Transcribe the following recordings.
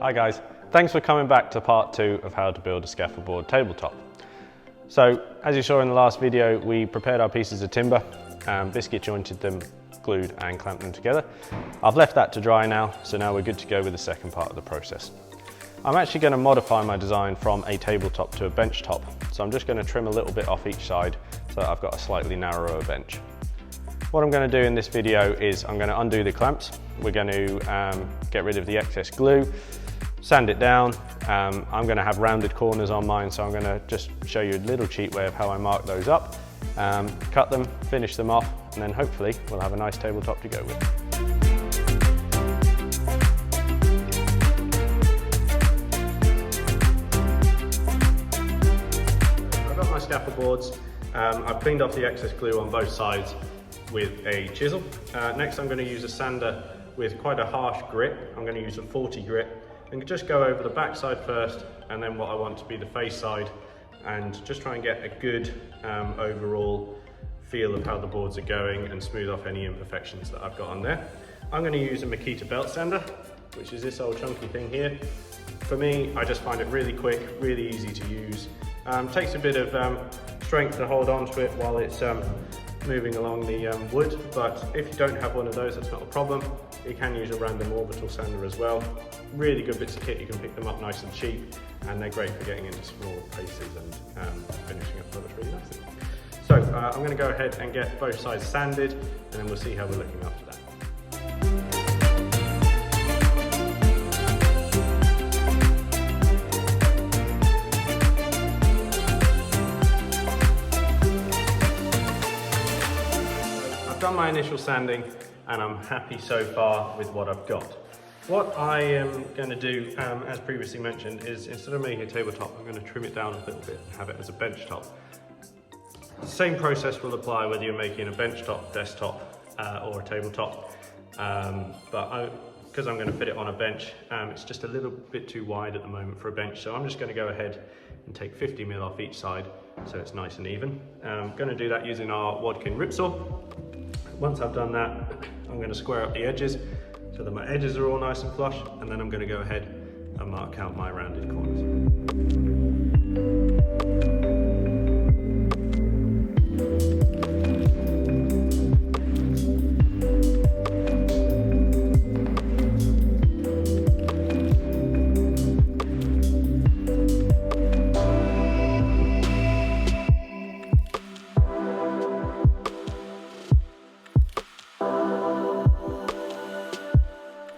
Hi guys, thanks for coming back to part 2 of how to build a scaffold board tabletop. So as you saw in the last video, we prepared our pieces of timber, biscuit jointed them, glued and clamped them together. I've left that to dry now, so now we're good to go with the second part of the process. I'm actually going to modify my design from a tabletop to a bench top, so I'm just going to trim a little bit off each side so that I've got a slightly narrower bench. What I'm going to do in this video is I'm going to undo the clamps. We're going to get rid of the excess glue, sand it down. I'm going to have rounded corners on mine, so I'm going to just show you a little cheat way of how I mark those up, cut them, finish them off, and then hopefully we'll have a nice tabletop to go with. I've got my scaffold boards. I've cleaned off the excess glue on both sides with a chisel. Next I'm going to use a sander with quite a harsh grit. I'm going to use a 40 grit and just go over the back side first, and then what I want to be the face side, and just try and get a good overall feel of how the boards are going and smooth off any imperfections that I've got on there. I'm going to use a Makita belt sander, which is this old chunky thing here. For me, I just find it really quick, really easy to use. Takes a bit of strength to hold on to it while it's moving along the wood, but if you don't have one of those, that's not a problem. You can use a random orbital sander as well. Really good bits of kit, you can pick them up nice and cheap, and they're great for getting into small places and finishing up products really nicely. So I'm going to go ahead and get both sides sanded, and then we'll see how we're looking after that. I've done my initial sanding and I'm happy so far with what I've got. What I am going to do, as previously mentioned, is instead of making a tabletop, I'm going to trim it down a little bit and have it as a bench top. The same process will apply whether you're making a bench top, desktop or a tabletop, but because I'm going to fit it on a bench, it's just a little bit too wide at the moment for a bench, so I'm just going to go ahead and take 50mm off each side so it's nice and even. I'm going to do that using our Wadkin rip saw. Once I've done that, I'm going to square up the edges so that my edges are all nice and flush, and then I'm going to go ahead and mark out my rounded corners.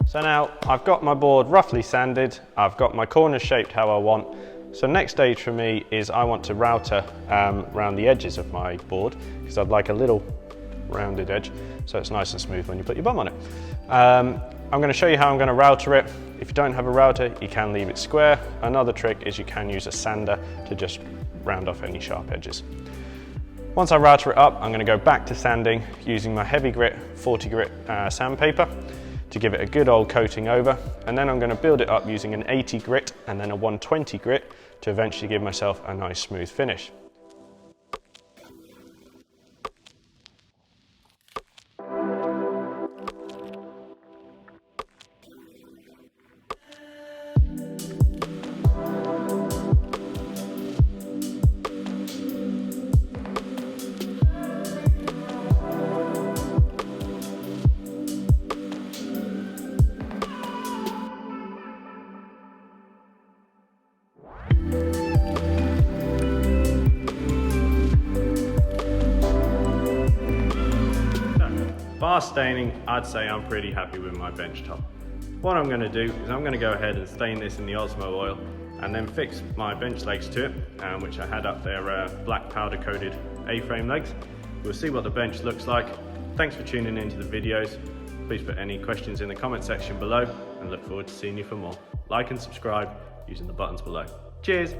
So now I've got my board roughly sanded, I've got my corners shaped how I want. So next stage for me is I want to router around the edges of my board, because I'd like a little rounded edge so it's nice and smooth when you put your bum on it. I'm going to show you how I'm going to router it. If you don't have a router, you can leave it square. Another trick is you can use a sander to just round off any sharp edges. Once I router it up, I'm going to go back to sanding using my heavy grit 40 grit sandpaper to give it a good old coating over, and then I'm going to build it up using an 80 grit and then a 120 grit to eventually give myself a nice smooth finish. Bar staining, I'd say I'm pretty happy with my bench top. What I'm going to do is I'm going to go ahead and stain this in the Osmo oil and then fix my bench legs to it, which I had up there black powder coated A-frame legs. We'll see what the bench looks like. Thanks for tuning into the videos. Please put any questions in the comment section below, and look forward to seeing you for more. Like and subscribe using the buttons below. Cheers!